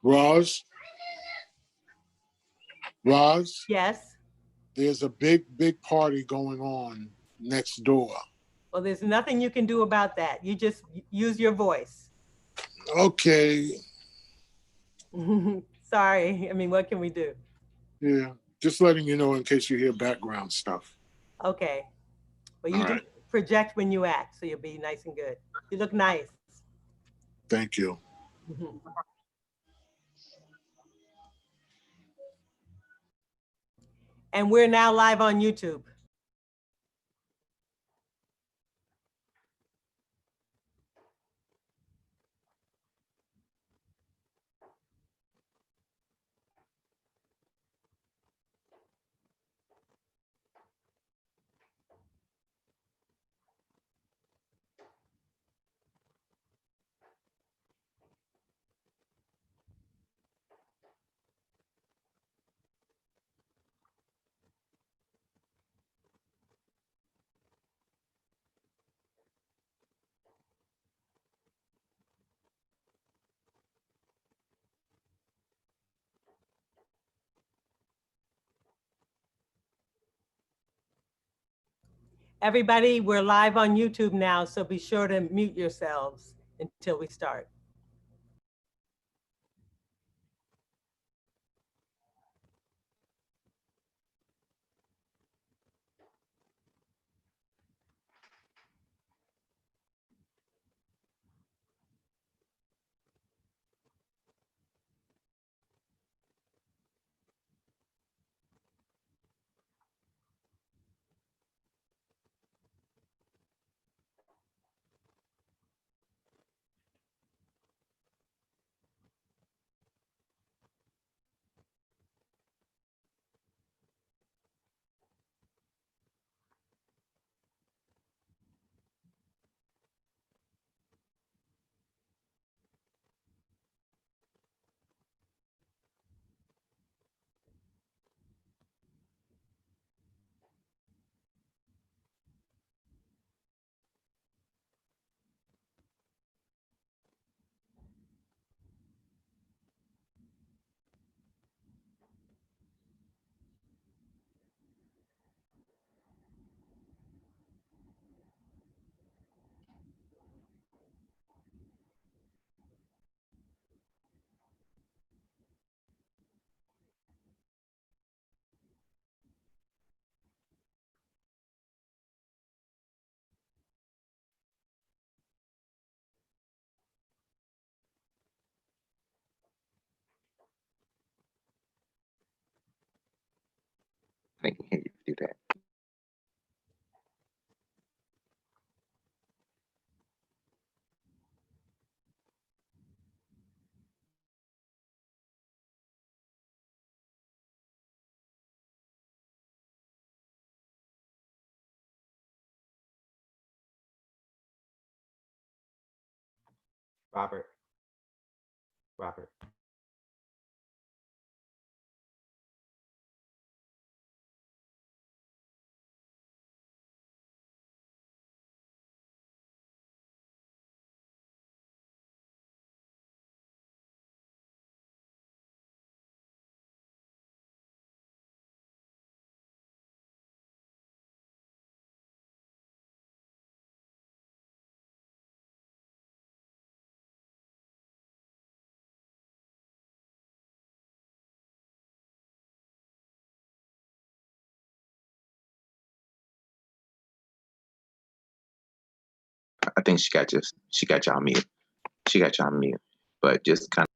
Roz, Roz, Yes. there's a big party going on next door. Well, there's nothing you can do about that. You just use your voice. Okay, Sorry. I mean, what can we do? yeah, just letting you know in case you hear background stuff. Okay. Well, All you just right, project when you act, so you'll be nice and good. You look nice. thank you. And we're now live on YouTube. Everybody, we're live on YouTube now, so be sure to mute yourselves until we start. I can hear you do that. Robert. Robert. I think she got y'all mute. She got y'all mute. But just kind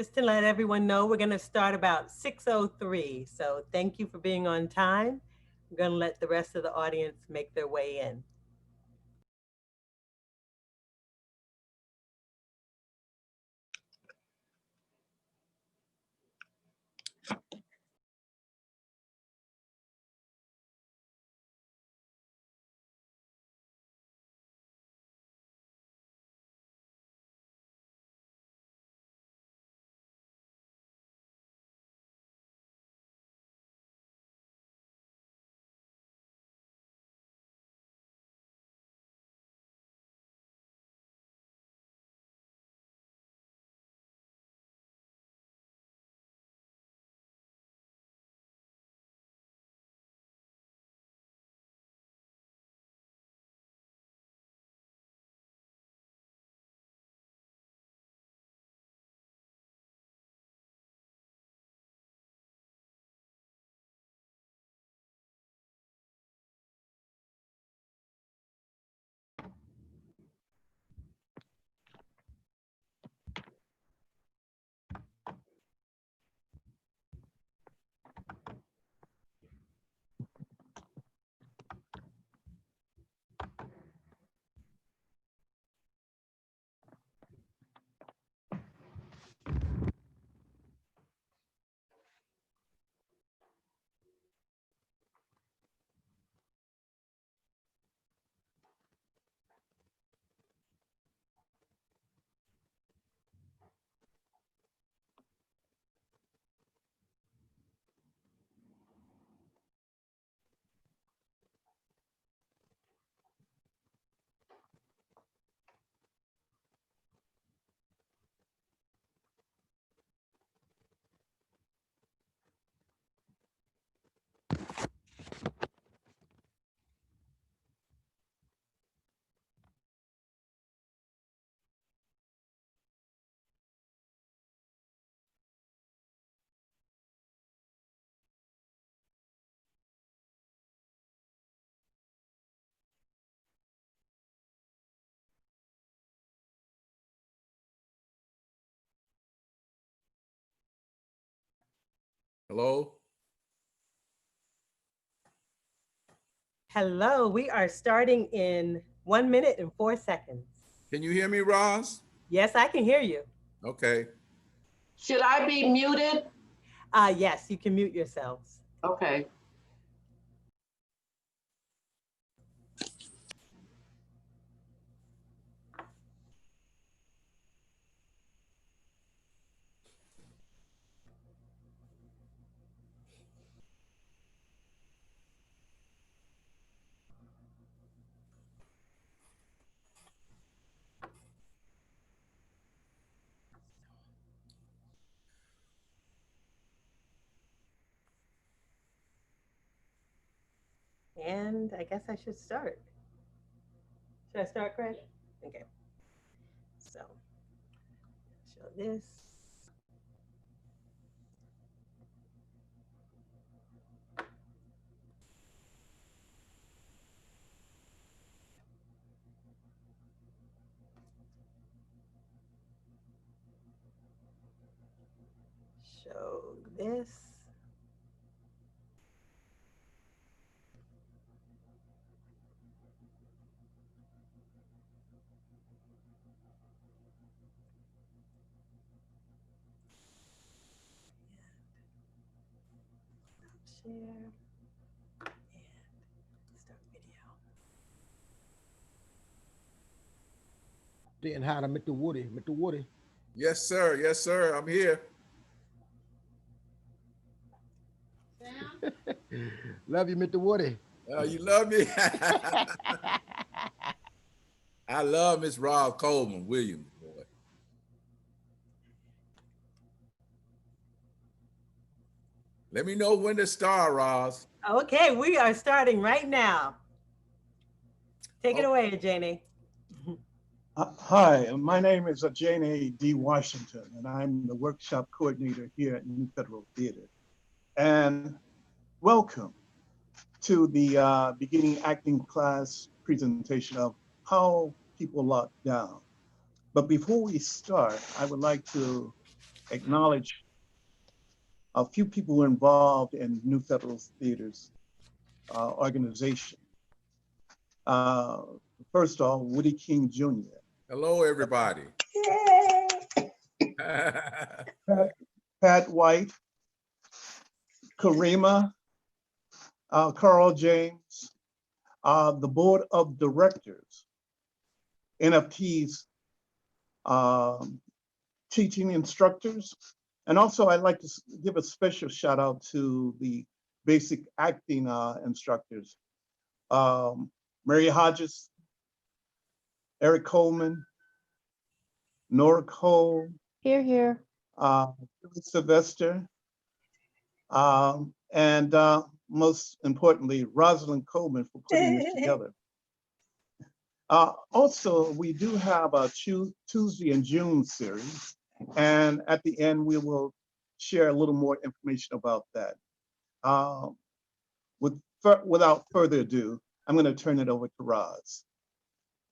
Just to let everyone know, we're going to start about 6:03. So thank you for being on time. I'm going to let the rest of the audience make their way in. Hello? Hello, we are starting in 1 minute and 4 seconds. Can you hear me, Roz? Yes, I can hear you. Okay. Should I be muted? Yes, you can mute yourselves. Okay. And I guess I should start. Should I start, Craig? Okay. So, show this. Show this. Share and start video. Didn't hide him, Mr. Woody. Mr. Woody. Yes, sir. Yes, sir. I'm here. Love you, Mr. Woody. You love me? I love Miss Roz Coleman Williams, boy. Let me know when to start, Roz. Okay, we are starting right now. Take it away, Janie. Hi, my name is Jane D. Washington, and I'm the workshop coordinator here at New Federal Theater. And welcome to the beginning acting class presentation of How People Lock Down. But before we start, I would like to acknowledge a few people involved in New Federal Theater's organization. First off, Woody King Jr. Hello, everybody. Pat White, Karima, Carl James, the board of directors, NFT's teaching instructors. And also I'd like to give a special shout out to the basic acting instructors. Mary Hodges, Eric Coleman, Nora Cole. Here, here. Sylvester, and most importantly, Rosalind Coleman for putting this together. Also, we do have a Tuesday in June series, and at the end, we will share a little more information about that. Without further ado, I'm going to turn it over to Roz.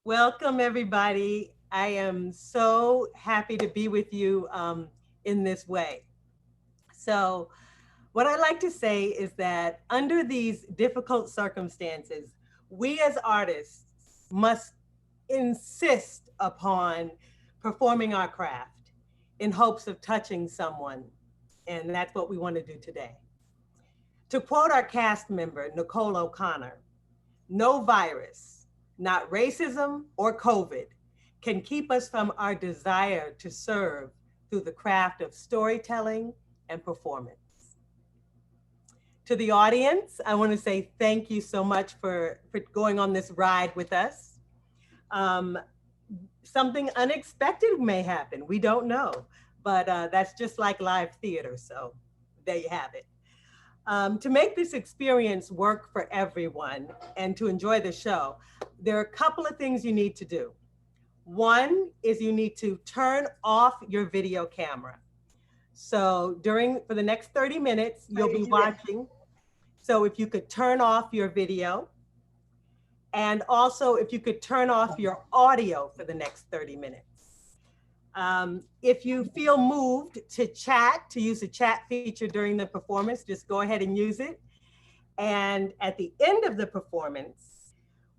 Welcome, everybody. I am so happy to be with you in this way. So what I like to say is that under these difficult circumstances, we as artists must insist upon performing our craft in hopes of touching someone. And that's what we want to do today. To quote our cast member, Nicole O'Connor, no virus, not racism or COVID, can keep us from our desire to serve through the craft of storytelling and performance. To the audience, I want to say thank you so much for going on this ride with us. Something unexpected may happen, we don't know, but that's just like live theater, so there you have it. To make this experience work for everyone and to enjoy the show, there are a couple of things you need to do. One is you need to turn off your video camera. So for the next 30 minutes, you'll be watching. So if you could turn off your video, and also if you could turn off your audio for the next 30 minutes. If you feel moved to use the chat feature during the performance, just go ahead and use it. And at the end of the performance,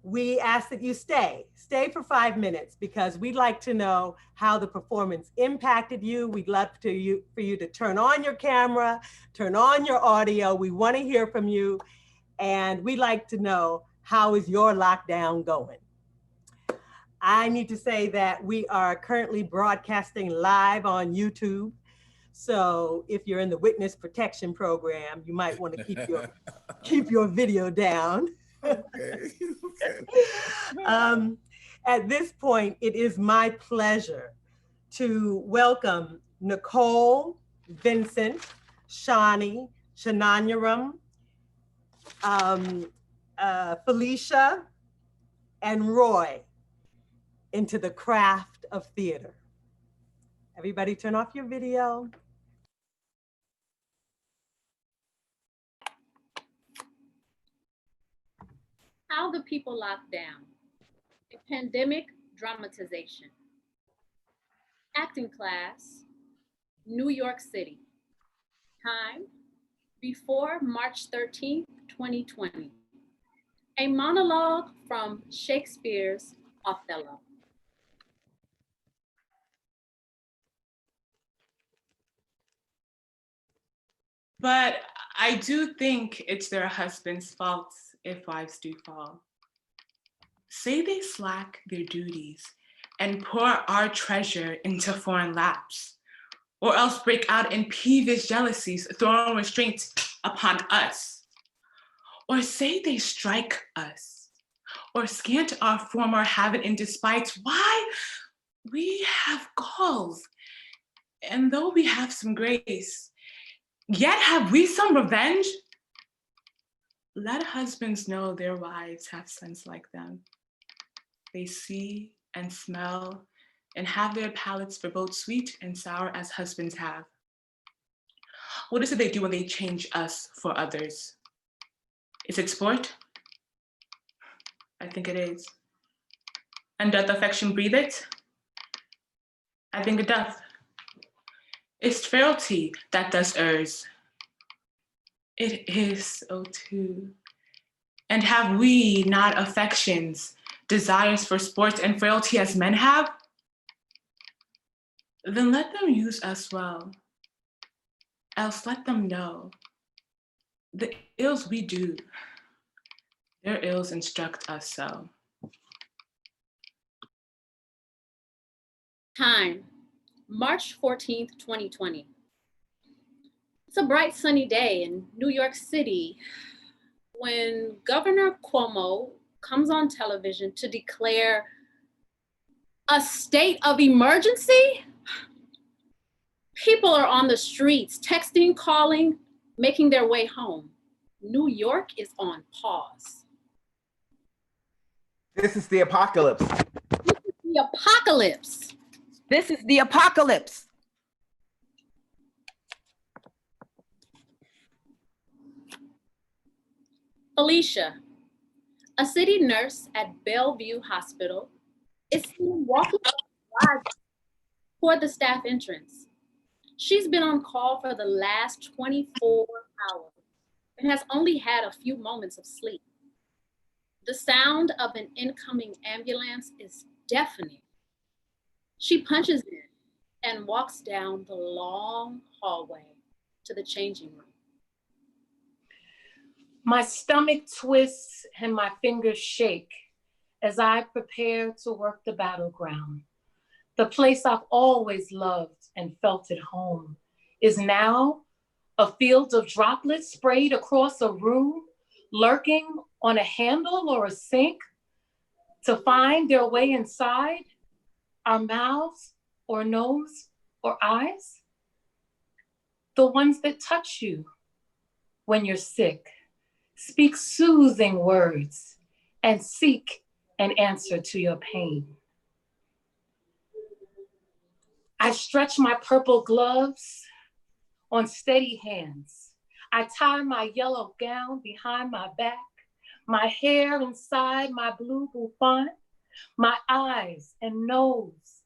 we ask that you stay for 5 minutes because we'd like to know how the performance impacted you. We'd love for you to turn on your camera, turn on your audio. We want to hear from you. And we'd like to know, how is your lockdown going? I need to say that we are currently broadcasting live on YouTube. So if you're in the witness protection program, you might want to keep your video down. Okay. At this point, it is my pleasure to welcome Nicole, Vincent, Shani, Shananyaram, Felicia, and Roy into the craft of theater. Everybody turn off your video. How the People Locked Down, a Pandemic Dramatization. Acting class, New York City. Time, before March 13th, 2020. A monologue from Shakespeare's Othello. But I do think it's their husbands' faults if wives do fall. Say they slack their duties and pour our treasure into foreign laps, or else break out in peevish jealousies, throwing restraints upon us. Or say they strike us, or scant our former habit in despite. Why? We have galls, and though we have some grace, yet have we some revenge? Let husbands know their wives have sons like them. They see and smell and have their palates for both sweet and sour as husbands have. What is it they do when they change us for others? Is it sport? I think it is. And doth affection breathe it? I think it doth. It's frailty that does errs. It is so too. And have we not affections, desires for sports and frailty as men have? Then let them use us well. Else let them know the ills we do, their ills instruct us so. Time, March 14th, 2020. It's a bright sunny day in New York City when Governor Cuomo comes on television to declare a state of emergency. People are on the streets, texting, calling, making their way home. New York is on pause. This is the apocalypse. The apocalypse. This is the apocalypse. Alicia, a city nurse at Bellevue Hospital, is seen walking toward the staff entrance. She's been on call for the last 24 hours and has only had a few moments of sleep. The sound of an incoming ambulance is deafening. She punches in and walks down the long hallway to the changing room. My stomach twists and my fingers shake as I prepare to work the battleground. The place I've always loved and felt at home is now a field of droplets sprayed across a room, lurking on a handle or a sink to find their way inside our mouths or nose or eyes. The ones that touch you when you're sick, speak soothing words and seek an answer to your pain. I stretch my purple gloves on steady hands. I tie my yellow gown behind my back, my hair inside my blue bouffant. My eyes and nose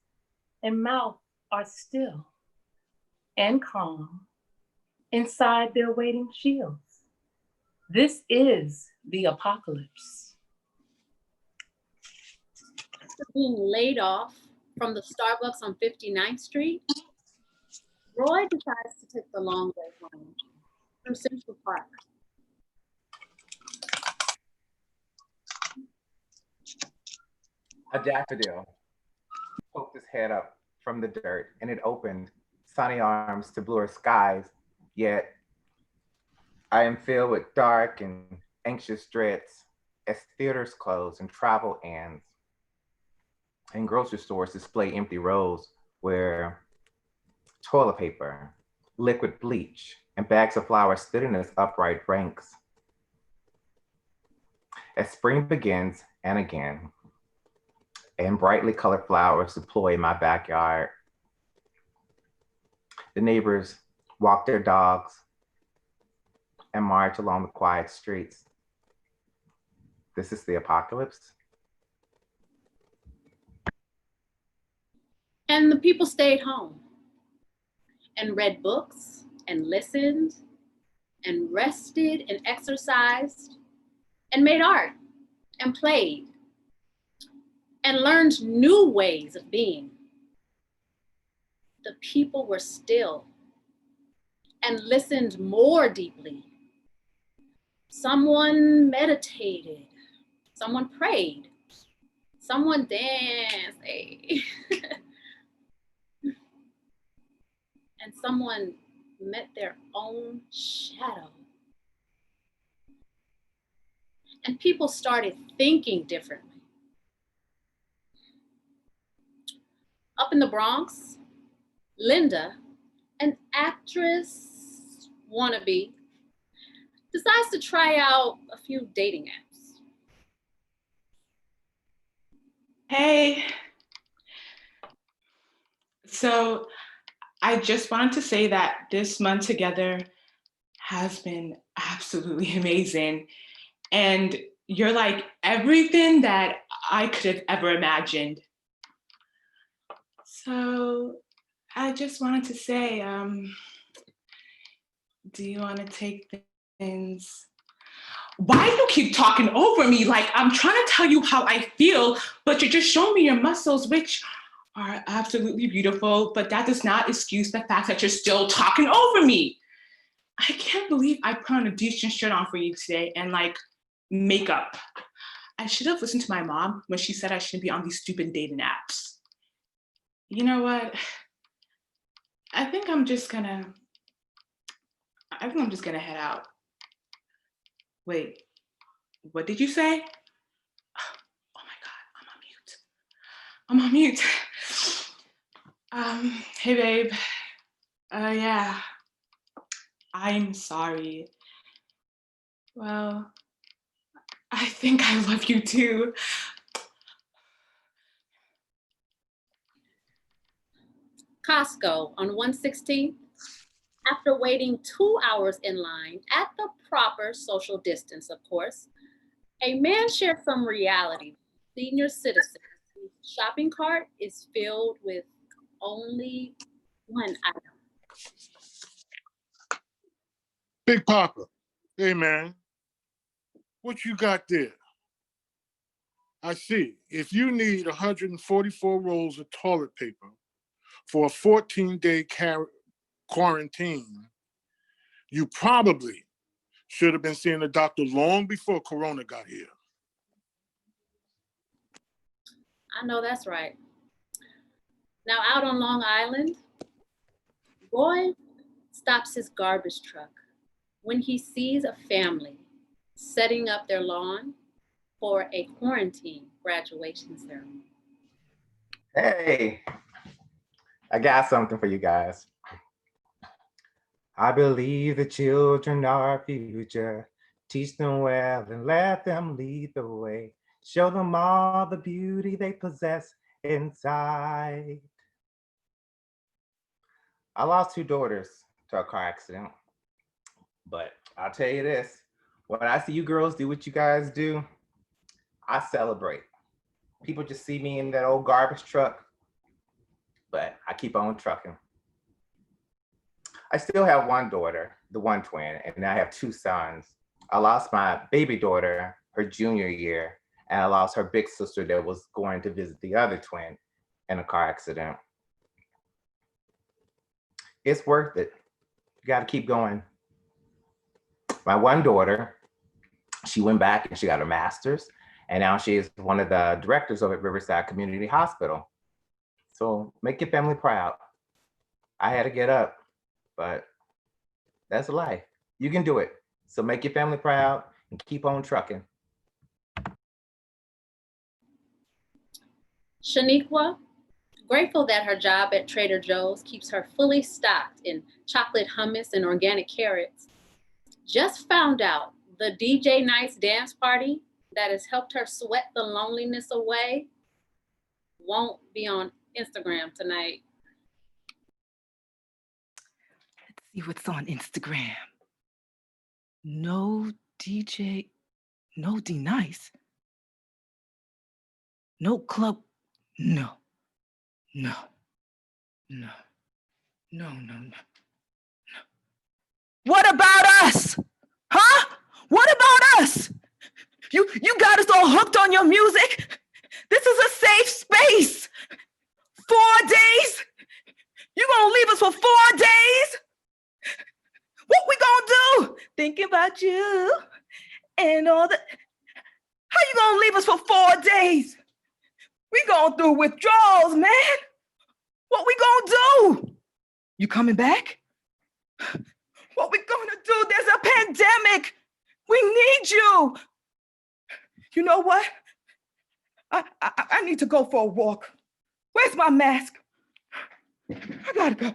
and mouth are still and calm inside their waiting shields. This is the apocalypse. After being laid off from the Starbucks on 59th Street, Roy decides to take the long way home through Central Park. A daffodil poked its head up from the dirt, and it opened sunny arms to bluer skies. Yet I am filled with dark and anxious dreads as theaters close and travel ends, and grocery stores display empty rows where toilet paper, liquid bleach, and bags of flour stood in its upright ranks. As spring begins and again, and brightly colored flowers deploy in my backyard, the neighbors walk their dogs and march along the quiet streets. This is the apocalypse. And the people stayed home and read books and listened and rested and exercised and made art and played and learned new ways of being. The people were still and listened more deeply. Someone meditated, someone prayed, someone danced, and someone met their own shadow. And people started thinking differently. Up in the Bronx, Linda, an actress wannabe, decides to try out a few dating apps. Hey. So I just wanted to say that this month together has been absolutely amazing. And you're like everything that I could have ever imagined. So I just wanted to say, do you want to take things? Why do you keep talking over me? Like I'm trying to tell you how I feel, but you're just showing me your muscles, which are absolutely beautiful, but that does not excuse the fact that you're still talking over me. I can't believe I put on a decent shirt on for you today and like makeup. I should have listened to my mom when she said I shouldn't be on these stupid dating apps. You know what? I think I'm just gonna head out. Wait, what did you say? Oh my God, I'm on mute. Hey babe. Yeah, I'm sorry. Well, I think I love you too. Costco on 116th. After waiting 2 hours in line at the proper social distance, of course, a man shared some reality. Senior citizen whose shopping cart is filled with only one item. Big Papa, hey man, what you got there? I see. If you need 144 rolls of toilet paper for a 14-day quarantine, you probably should have been seeing a doctor long before Corona got here. I know that's right. Now out on Long Island, boy stops his garbage truck when he sees a family setting up their lawn for a quarantine graduation ceremony. Hey, I got something for you guys. I believe the children are our future. Teach them well and let them lead the way. Show them all the beauty they possess inside. I lost 2 daughters to a car accident, but I'll tell you this, when I see you girls do what you guys do, I celebrate. People just see me in that old garbage truck, but I keep on trucking. I still have 1 daughter, the one twin, and I have 2 sons. I lost my baby daughter her junior year, and I lost her big sister that was going to visit the other twin in a car accident. It's worth it. You got to keep going. My one daughter, she went back and she got her master's, and now she is one of the directors over at Riverside Community Hospital. So make your family proud. I had to get up, but that's life. You can do it. So make your family proud and keep on trucking. Shaniqua, grateful that her job at Trader Joe's keeps her fully stocked in chocolate hummus and organic carrots, just found out the DJ Nice dance party that has helped her sweat the loneliness away won't be on Instagram tonight. Let's see what's on Instagram. No DJ, no D Nice. No club, no, no, no, no, no, no. What about us? Huh? What about us? You got us all hooked on your music? This is a safe space. 4 days? You gonna leave us for 4 days? What we gonna do? Thinking about you and all the... How you gonna leave us for 4 days? We going through withdrawals, man. What we gonna do? You coming back? What we gonna do? There's a pandemic. We need you. You know what? I need to go for a walk. Where's my mask? I gotta go.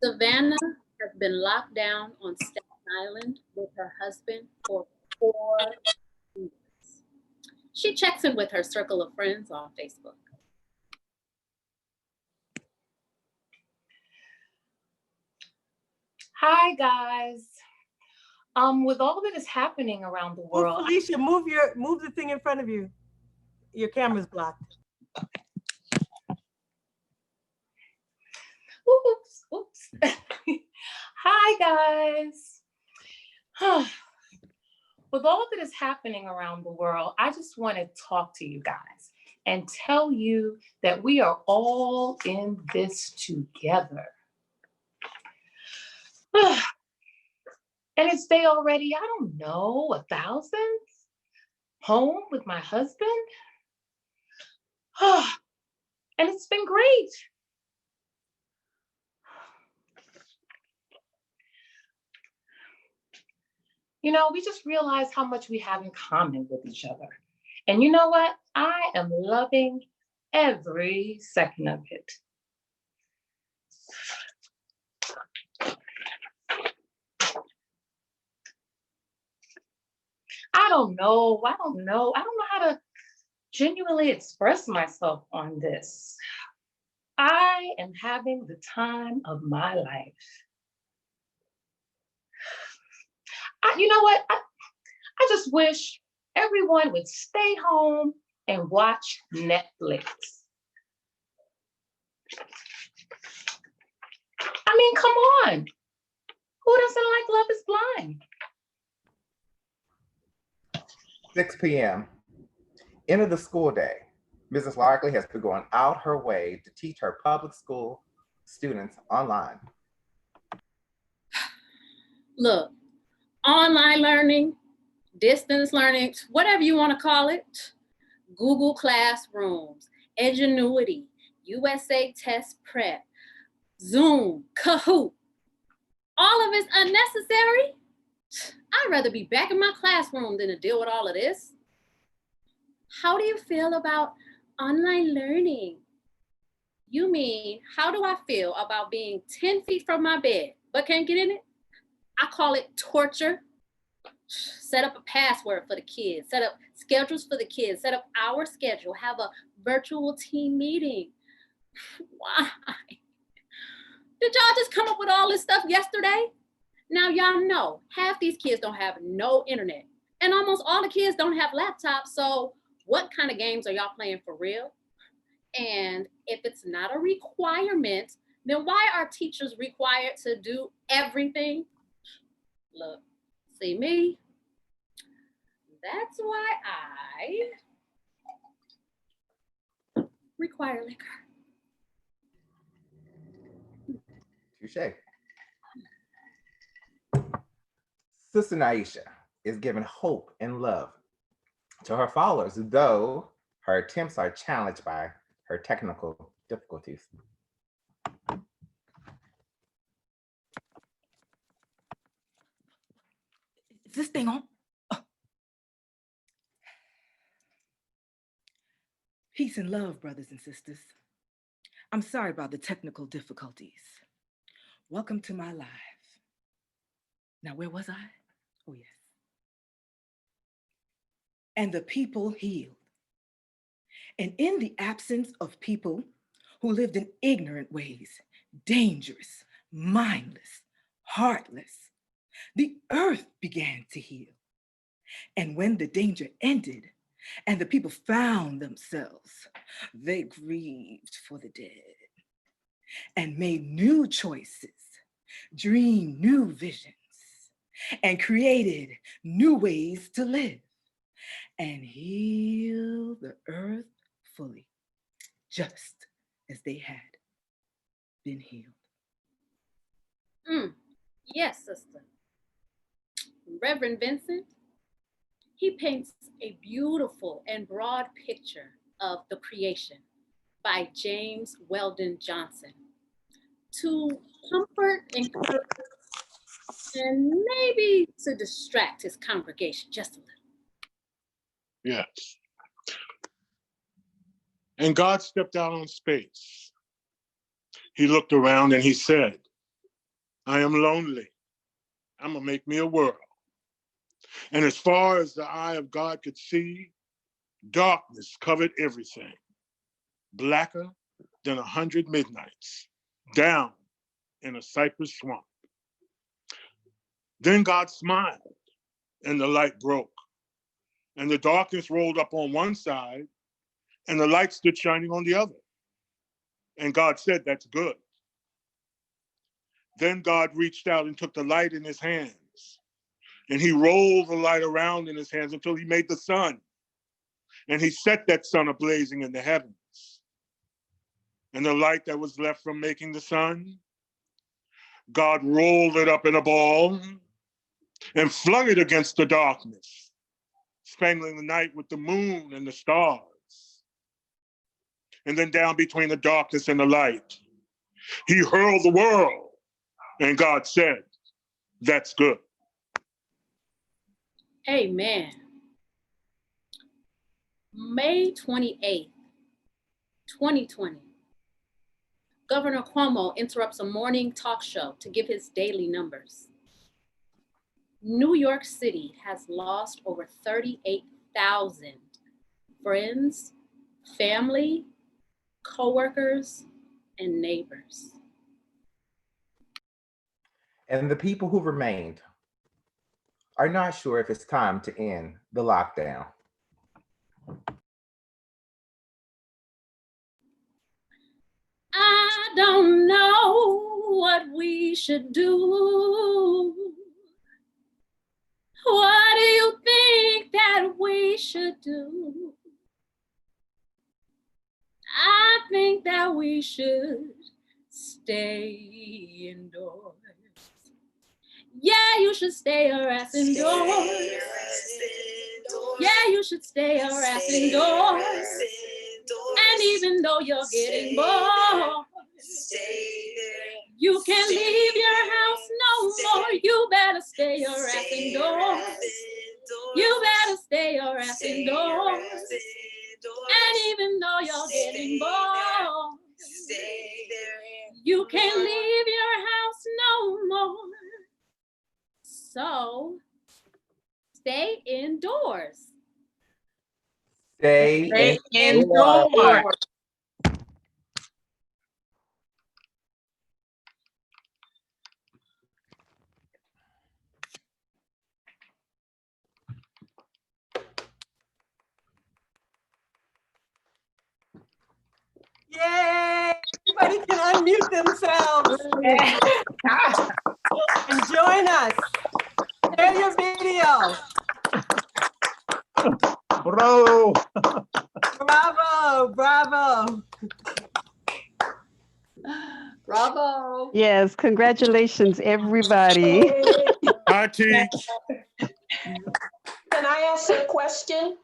Savannah has been locked down on Staten Island with her husband for 4 weeks. She checks in with her circle of friends on Facebook. Hi, guys. With all that is happening around the Oh, world, Felicia, move the thing in front of you. Your camera's blocked. oops. Hi, guys. With all that is happening around the world, I just want to talk to you guys and tell you that we are all in this together. And it's day already, I don't know, 1,000? Home with my husband? And it's been great. You know, we just realized how much we have in common with each other. And you know what? I am loving every second of it. I don't know how to genuinely express myself on this. I am having the time of my life. You know what? I just wish everyone would stay home and watch Netflix. I mean, come on. Who doesn't like Love is Blind? 6 p.m. End of the school day. Mrs. Larkley has been going out her way to teach her public school students online. Look, online learning, distance learning, whatever you want to call it, Google Classrooms, Edgenuity, USA Test Prep, Zoom, Kahoot, all of it's unnecessary. I'd rather be back in my classroom than to deal with all of this. How do you feel about online learning? You mean, how do I feel about being 10 feet from my bed, but can't get in it? I call it torture. Set up a password for the kids, set up schedules for the kids, set up our schedule, have a virtual team meeting. Why? Did y'all just come up with all this stuff yesterday? Now y'all know half these kids don't have no internet and almost all the kids don't have laptops. So what kind of games are y'all playing for real? And if it's not a requirement, then why are teachers required to do everything? Look, see me? That's why I require liquor. Touche. Sister Naisha is giving hope and love to her followers, though her attempts are challenged by her technical difficulties. Is this thing on? Oh. Peace and love, brothers and sisters. I'm sorry about the technical difficulties. Welcome to my life. Now, where was I? Oh, yes. And the people healed. And in the absence of people who lived in ignorant ways, dangerous, mindless, heartless, the earth began to heal. And when the danger ended and the people found themselves, they grieved for the dead and made new choices, dreamed new visions, and created new ways to live and heal the earth fully, just as they had been healed. Yes, sister. Reverend Vincent, he paints a beautiful and broad picture of the creation by James Weldon Johnson to comfort, encourage, and maybe to distract his congregation just a little. Yes. And God stepped out on space. He looked around and he said, I am lonely. I'm gonna make me a world. And as far as the eye of God could see, darkness covered everything. Blacker than 100 midnights, down in a cypress swamp. Then God smiled, and the light broke. And the darkness rolled up on one side, and the light stood shining on the other. And God said, "That's good." Then God reached out and took the light in his hands, and he rolled the light around in his hands until he made the sun. And he set that sun ablazing in the heavens. And the light that was left from making the sun, God rolled it up in a ball and flung it against the darkness, spangling the night with the moon and the stars. And then down between the darkness and the light, he hurled the world, and God said, "That's good." Amen. May 28th, 2020. Governor Cuomo interrupts a morning talk show to give his daily numbers. New York City has lost over 38,000 friends, family, coworkers, and neighbors. And the people who remained are not sure if it's time to end the lockdown. I don't know what we should do. What do you think that we should do? I think that we should stay indoors. Yeah, you should stay your ass indoors. Yeah, you should stay your ass indoors. And even though you're getting bored, you can't leave your house no more. You better stay your ass indoors. You better stay your ass indoors. And even though you're getting bored, you can't leave your house no more. So stay indoors. Stay indoors. Yay! Everybody can unmute themselves and join us. Share your video. Bravo. Bravo, bravo. Bravo. Yes, congratulations, everybody. I teach. Can I ask a question?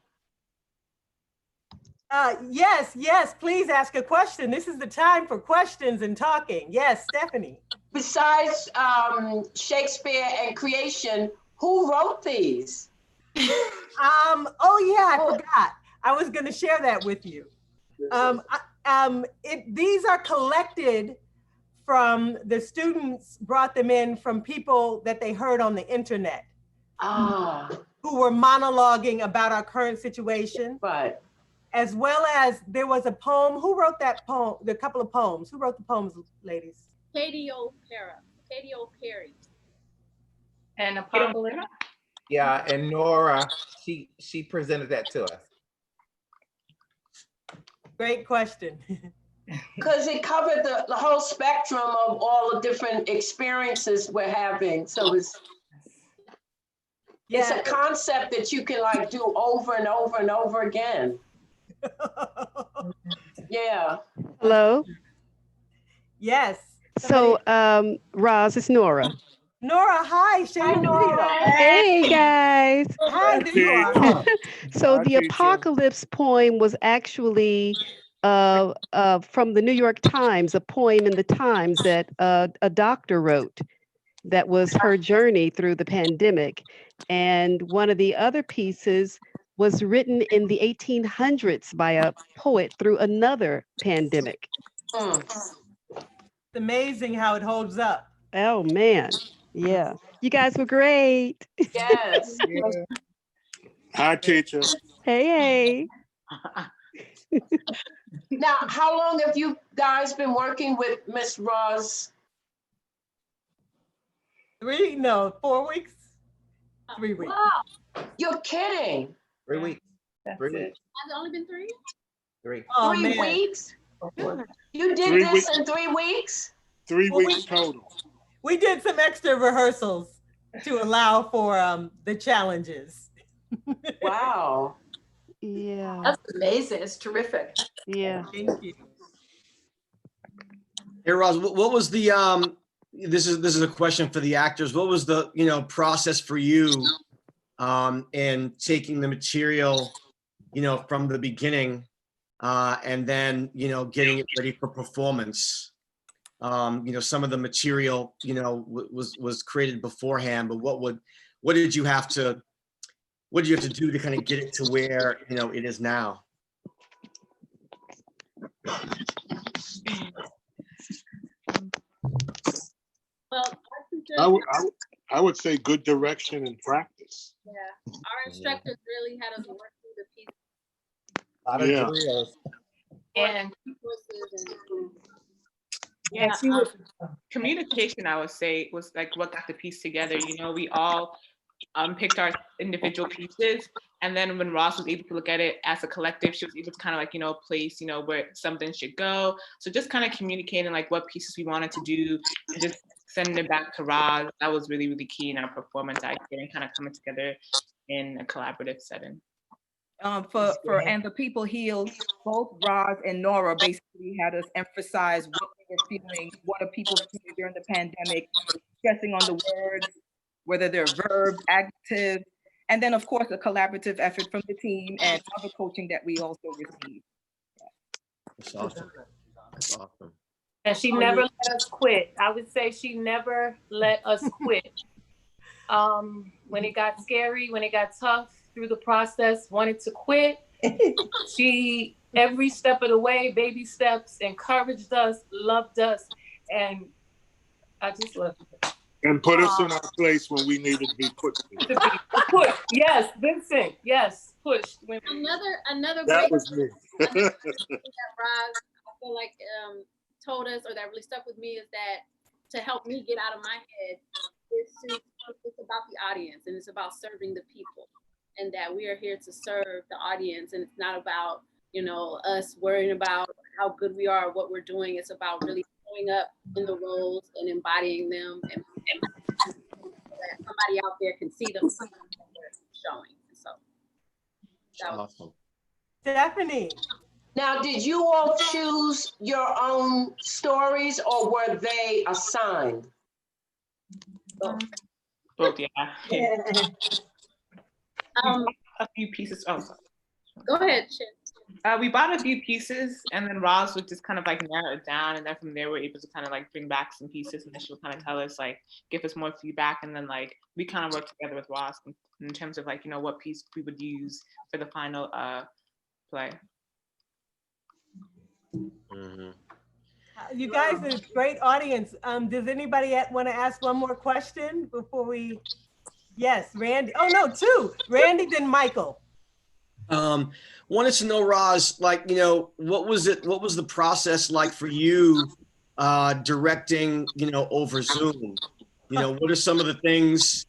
Yes, please ask a question. This is the time for questions and talking. Yes, Stephanie. Besides Shakespeare and creation, who wrote these? Oh yeah, I forgot. I was going to share that with you. These are collected from the students brought them in from people that they heard on the internet. Who were monologuing about our current situation. Right. As well as there was a poem. Who wrote that poem? The couple of poems. Who wrote the poems, ladies? Katie O'Perry. And Apocalypse. Yeah, and Nora, she presented that to us. Great question. Because it covered the whole spectrum of all the different experiences we're having. So it's a concept that you can like do over and over and over again. Yeah. Hello. Yes. So, Roz, it's Nora. Nora, hi. Share your video. Hey, guys. Hi, there you are. So Hi, the teacher. Apocalypse poem was actually from the New York Times, a poem in the Times that a doctor wrote. That was her journey through the pandemic. And one of the other pieces was written in the 1800s by a poet through another pandemic. It's amazing how it holds up. Oh, man. Yeah. You guys were great. Yes. Hi, teacher. Hey. Now, how long have you guys been working with Miss Roz? No, 4 weeks. 3 weeks. Wow, you're kidding. 3 weeks. That's 3 it. weeks. Has it only been 3? 3. Oh, 3 man. weeks? You did 3 this weeks. in 3 weeks? 3 Well, weeks total. We did some extra rehearsals to allow for the challenges. Wow. Yeah. That's amazing. It's terrific. Yeah. Thank you. Hey, Roz, what was the this is a question for the actors. What was the process for you in taking the material from the beginning and then getting it ready for performance? Some of the material was created beforehand, but what did you have to do to kind of get it to where it is now? Well, I would say good direction and practice. yeah, our instructors really had us work through the pieces. A lot of Yeah. drills. And Yeah, she was communication, I would say, was like what got the piece together. We all picked our individual pieces, and then when Ross was able to look at it as a collective, she was able to kind of like place where something should go. So just kind of communicating like what pieces we wanted to do, and just sending it back to Ross. That was really, really key in our performance idea and kind of coming together in a collaborative setting. And the people healed, both Roz and Nora basically had us emphasize what we were feeling, what are people feeling during the pandemic, stressing on the words, whether they're verbs, adjectives, and then of course a collaborative effort from the team and other coaching that we also received. That's awesome. That's awesome. And she never let us quit. I would say she never let us quit. When it got scary, when it got tough through the process, wanted to quit. She, every step of the way, baby steps, encouraged us, loved us. And I just love it. And put us in our place when we needed to be put. Pushed. Yes, Vincent. Yes, pushed. Another That great was me. that Roz, I feel like told us, or that really stuck with me, is that to help me get out of my head, it's about the audience and it's about serving the people, and that we are here to serve the audience, and it's not about us worrying about how good we are or what we're doing. It's about really showing up in the roles and embodying them, and that somebody out there can see them showing. So that was awesome. Stephanie. Now, did you all choose your own stories or were they assigned? Both, yeah. A few pieces. Oh, sorry. Go ahead, Shin. We bought a few pieces, and then Roz would just kind of like narrow it down, and then from there we're able to kind of like bring back some pieces, and then she'll kind of tell us like, give us more feedback, and then like we kind of work together with Roz in terms of like what piece we would use for the final play. Mm-hmm. You guys are a great audience. Does anybody want to ask one more question before we? Yes, Randy. Oh no, two. Randy, then Michael. Wanted to know, Roz, like, what was the process like for you directing, over Zoom? What are some of the things,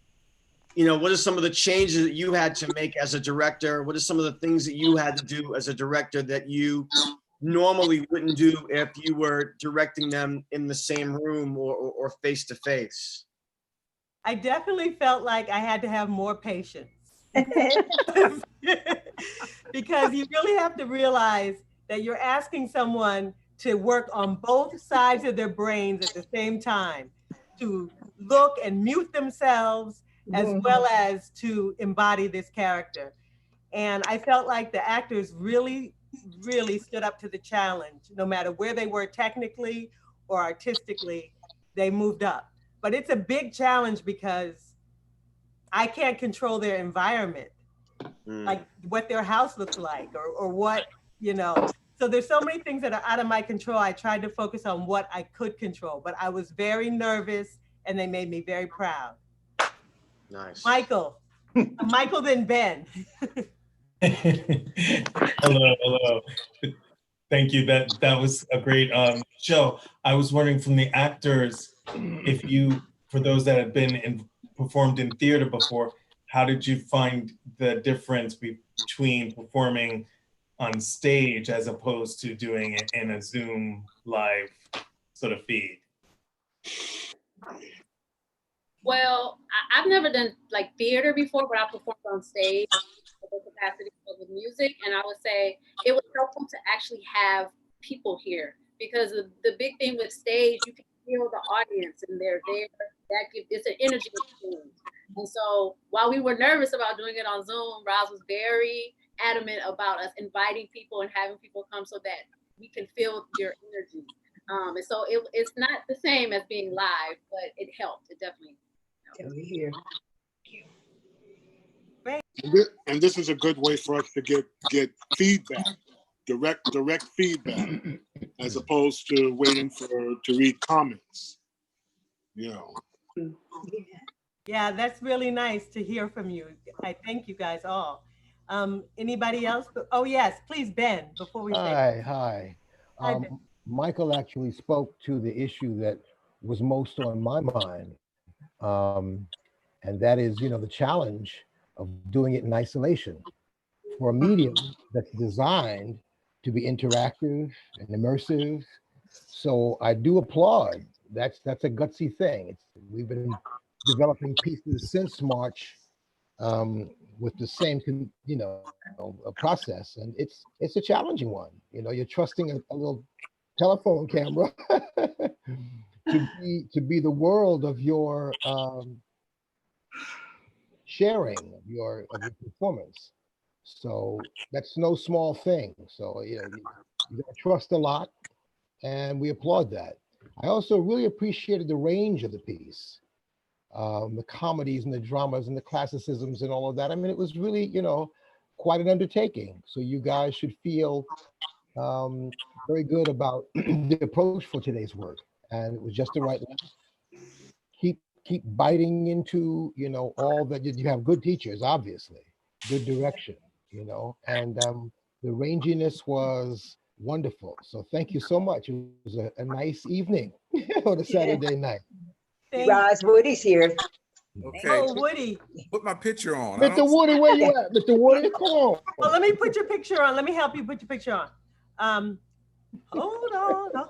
what are some of the changes that you had to make as a director? What are some of the things that you had to do as a director that you normally wouldn't do if you were directing them in the same room or face to face? I definitely felt like I had to have more patience. Because you really have to realize that you're asking someone to work on both sides of their brains at the same time, to look and mute themselves as well as to embody this character. And I felt like the actors really stood up to the challenge. No matter where they were technically or artistically, they moved up. But it's a big challenge because I can't control their environment, like what their house looks like or what, So there's so many things that are out of my control. I tried to focus on what I could control, but I was very nervous and they made me very proud. Nice. Michael, Michael then Ben. Hello. Thank you. That was a great show. I was wondering from the actors, if you for those that have performed in theater before, how did you find the difference between performing on stage as opposed to doing it in a Zoom live sort of feed? Well, I've never done like theater before, but I performed on stage in capacity with music, and I would say it was helpful to actually have people here, because the big thing with stage, you can feel the audience and they're there. It's an energy exchange. And so while we were nervous about doing it on Zoom, Roz was very adamant about us inviting people and having people come so that we can feel your energy. And so it's not the same as being live, but it helped. It definitely helped. Here. And this is a good way for us to get feedback, direct feedback, as opposed to waiting to read comments. You know. Yeah, that's really nice to hear from you. I thank you guys all. Anybody else? Oh yes, please, Ben, before we say. Hi. Hi, Ben. Michael actually spoke to the issue that was most on my mind. And that is, the challenge of doing it in isolation for a medium that's designed to be interactive and immersive. So I do applaud. That's a gutsy thing. We've been developing pieces since March with the same, process, and it's a challenging one. You're trusting a little telephone camera to be the world of your sharing of your performance. So that's no small thing. So you gotta trust a lot, and we applaud that. I also really appreciated the range of the piece, the comedies and the dramas and the classicisms and all of that. I mean, it was really, quite an undertaking. So you guys should feel very good about the approach for today's work, and it was just the right length. Keep biting into, all that you have good teachers, obviously, good direction, and the ranginess was wonderful. So thank you so much. It was a nice evening on a Saturday night. Roz, Woody's here. Okay. Oh, Woody. Put my picture on. Mr. Woody, where you at? Mr. Woody, come on. Oh, let me put your picture on. Let me help you put your picture on. Hold on.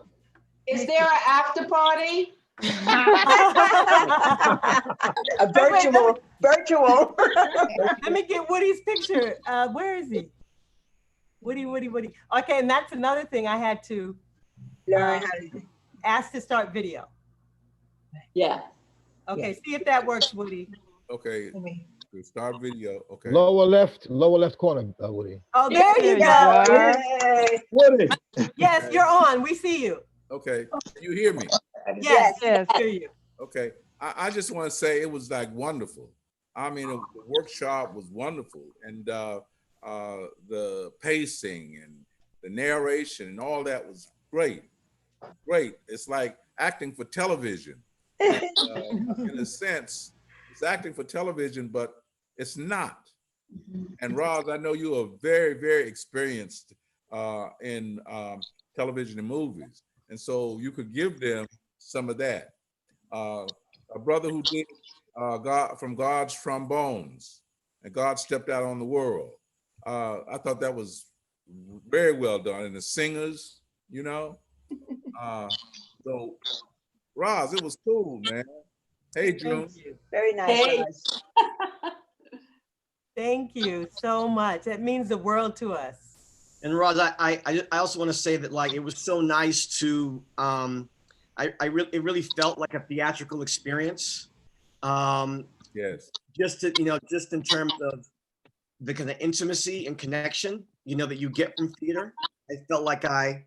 Is there an after party? A virtual. Let me get Woody's picture. Where is he? Woody. Okay, and that's another thing I had to learn how to ask to start video. Yeah. Okay, see if that works, Woody. Okay. Start video. Okay. Lower left corner, Woody. Oh, there you go. Woody. Yes, you're on. We see you. Okay. Can you hear me? Yes. Hear you. Okay. I just want to say it was like wonderful. I mean, the workshop was wonderful, and the pacing and the narration and all that was great. Great. It's like acting for television. In a sense, it's acting for television, but it's not. And Roz, I know you are very, very experienced in television and movies, and so you could give them some of that. A brother who did God from God's Trombones, and God Stepped Out on the World. I thought that was very well done, and the singers, so Roz, it was cool, man. Hey, June. Very nice. Hey. Thank you so much. That means the world to us. And Roz, I also want to say that like it was so nice to it really felt like a theatrical experience. Yes. Just to, just in terms of the kind of intimacy and connection, that you get from theater. I felt like I,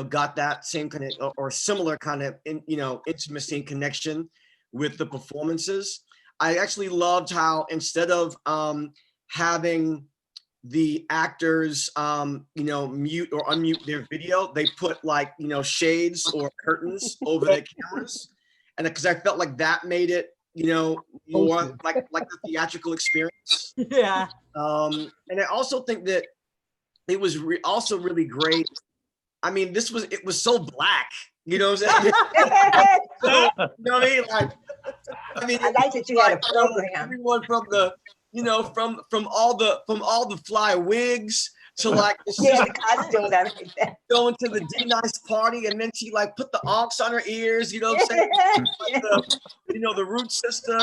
got that same kind of or similar kind of intimacy and connection with the performances. I actually loved how instead of having the actors mute or unmute their video, they put like shades or curtains over their cameras, and because I felt like that made it more like the theatrical experience. Yeah. And I also think that it was also really great. I mean, it was so black, You know what I'm saying? So, you know what I mean? Like, I like that you had a program. Everyone from the, from all the fly wigs to like the Yeah, the costumes. I like that. going to the D-Nice party, and then she like put the onks on her ears. You know what I'm saying? Like the root sister.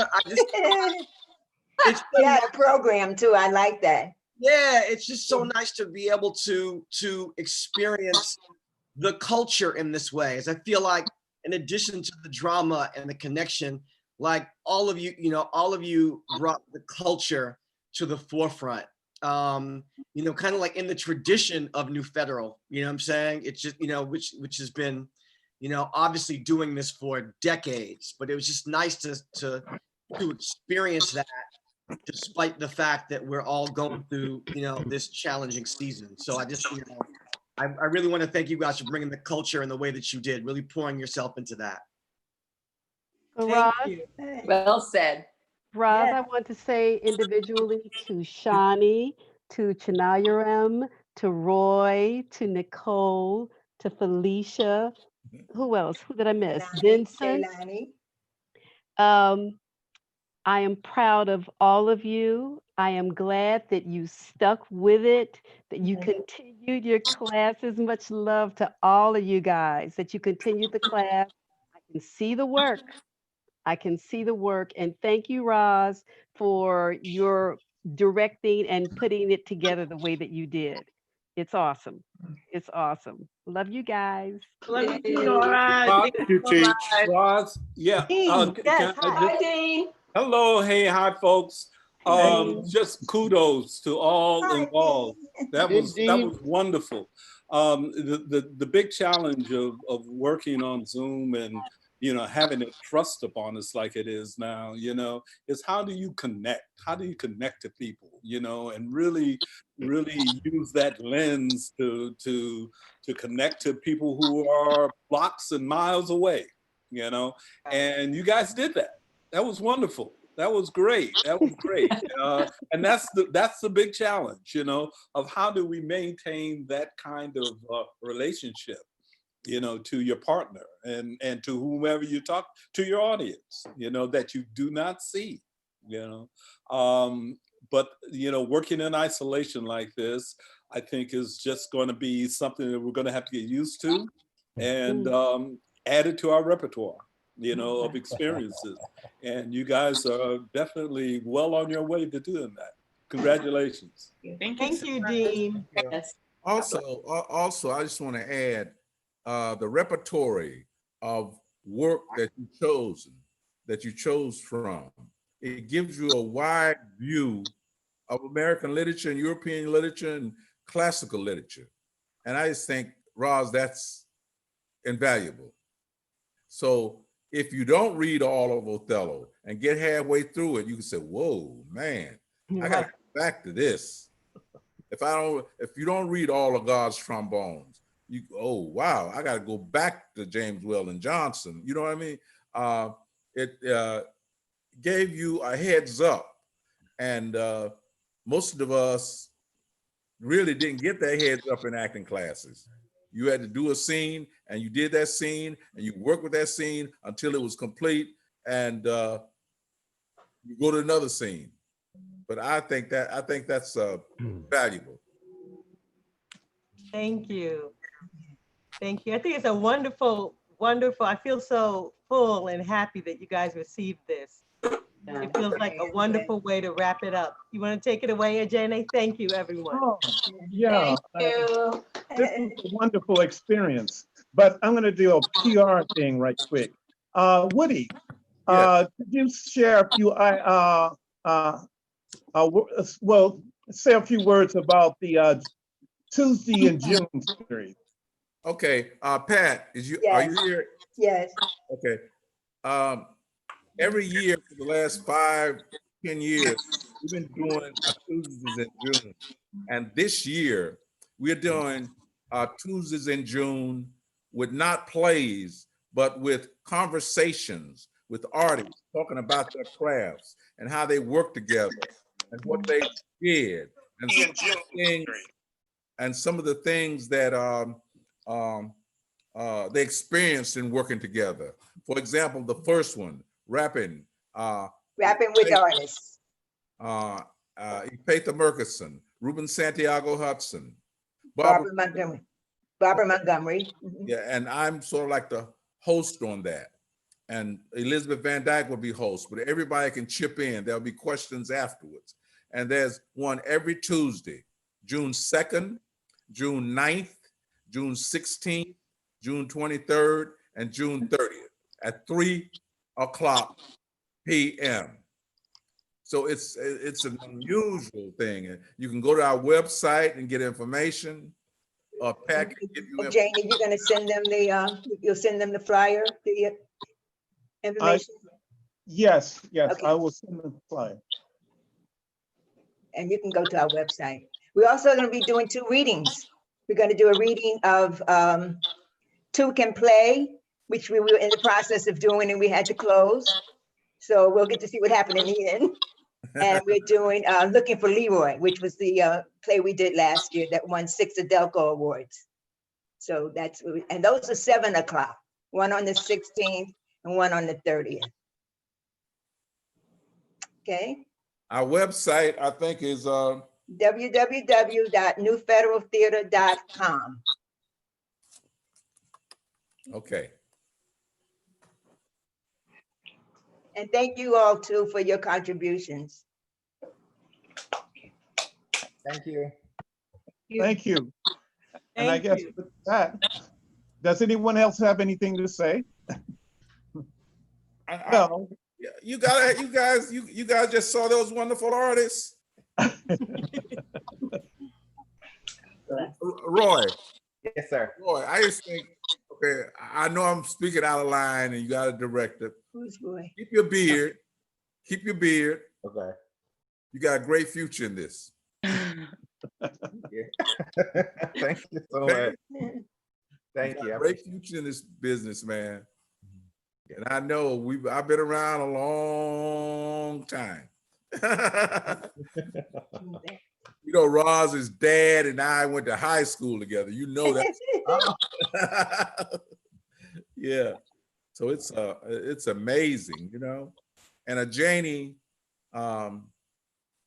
It's You had a program too. I like that. Yeah, it's just so nice to be able to experience the culture in this way. As I feel like, in addition to the drama and the connection, like all of you brought the culture to the forefront. Kind of like in the tradition of New Federal. You know what I'm saying? It's just which has been, obviously doing this for decades. But it was just nice to experience that, despite the fact that we're all going through, this challenging season. So I just, I really want to thank you guys for bringing the culture in the way that you did, really pouring yourself into that. Thank you. Well said. Roz, Yes. I want to say individually to Shani, to Chinayaram, to Roy, to Nicole, to Felicia. Who else? Who did I miss? Vincent. I am proud of all of you. I am glad that you stuck with it, that you continued your classes. Much love to all of you guys, that you continued the class. I can see the work. I can see the work. And thank you, Roz, for your directing and putting it together the way that you did. It's awesome. It's awesome. Love you guys. Love you, Nora. Thank Thank you, you so Teach. much. Roz, yeah. Dean, yes, I hi. Hi, Dean. hello, hey, hi, folks. Hey. Just kudos to all involved. That Hey, was Dean. wonderful. The big challenge of working on Zoom and having it thrust upon us like it is now, is how do you connect? How do you connect to people, and really use that lens to connect to people who are blocks and miles away, and you guys did that. That was wonderful. That was great. That was great. And that's the big challenge, of how do we maintain that kind of relationship, to your partner and to whomever you talk to, your audience, that you do not see, but working in isolation like this, I think is just going to be something that we're going to have to get used to and add it to our repertoire, of experiences. And you guys are definitely well on your way to doing that. Congratulations. Thank you, Dean. Yes. Also, I just want to add the repertory of work that you chose from. It gives you a wide view of American literature and European literature and classical literature. And I just think, Roz, that's invaluable. So if you don't read all of Othello and get halfway through it, you can say, whoa, man, I got to go back to this. If you don't read all of God's Trombones, oh, wow, I got to go back to James Weldon Johnson. You know what I mean? It gave you a heads up. And most of us really didn't get that heads up in acting classes. You had to do a scene, and you did that scene, and you worked with that scene until it was complete, and you go to another scene. But I think that's valuable. Thank you. Thank you. I think it's a wonderful, I feel so full and happy that you guys received this. It feels like a wonderful way to wrap it up. You want to take it away, Ajane? Thank you, everyone. Oh, yeah. Thank you. This was a wonderful experience, but I'm going to do a PR thing right quick. Woody, could you share a few, well, say a few words about the Tuesday in June series? Okay, Pat, are you here? Yes. Okay. Every year for the last 5-10 years, we've been doing Tuesdays in June. And this year, we're doing Tuesdays in June with not plays, but with conversations with artists talking about their crafts and how they work together and what they did. And some of the things that they experienced in working together. For example, the first one, rapping. Rapping with artists. Ipatha Murkison, Ruben Santiago Hudson, Barbara Montgomery. Barbara Montgomery. Yeah, and I'm sort of like the host on that. And Elizabeth Van Dyke will be host, but everybody can chip in. There'll be questions afterwards. And there's one every Tuesday, June 2nd, June 9th, June 16th, June 23rd, and June 30th at 3:00 p.m. So it's an unusual thing. And you can go to our website and get information. Pat can give you Janie, you're gonna send them you'll send them the flyer, the information? Yes, Okay. I will send the flyer. And you can go to our website. We're also gonna be doing 2 readings. We're gonna do a reading of Two Can Play, which we were in the process of doing and we had to close. So we'll get to see what happened in the end. And we're doing Looking for Leroy, which was the play we did last year that won 6 Adelco Awards. So that's, and those are 7:00, one on the 16th and one on the 30th. Okay. Our website, I think, is www.newfederaltheater.com. okay. And thank you all too for your contributions. Thank you. Thank you. And I Thank guess you. with that, does anyone else have anything to say? No. You guys just saw those wonderful artists. Roy. Yes, sir. Roy, I just think, okay, I know I'm speaking out of line and you got a directive. Who's Roy? Keep your beard. Keep your beard. Okay. You got a great future in this. Thank you so Okay? much. Thank you. Great future in this business, man. And I know I've been around a long time. You know, Roz's dad and I went to high school together. You know that. Yeah. So it's amazing, you know. And Janie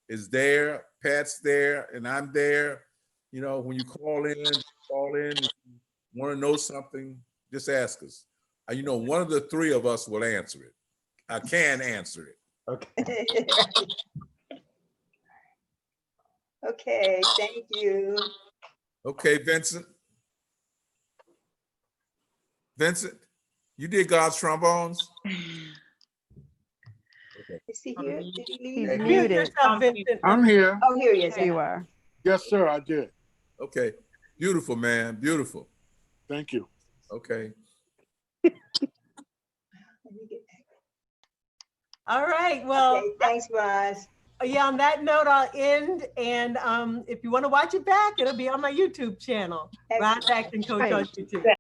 is there, Pat's there, and I'm there. You know, when you call in, if you want to know something, just ask us. You know, one of the 3 of us will answer it. I can answer it. Okay. Okay, thank you. Okay, Vincent. Vincent, you did God's trombones? Is he here? Did he leave? He's Mute muted. yourself, Vincent. I'm here. Oh, here he is. There you are. Yes, sir, I did. Okay. Beautiful, man. Beautiful. Thank you. Okay. All right, well. Okay, thanks, Roz. Yeah, on that note, I'll end. And if you want to watch it back, it'll be on my YouTube channel, Roz Acting Coach on YouTube.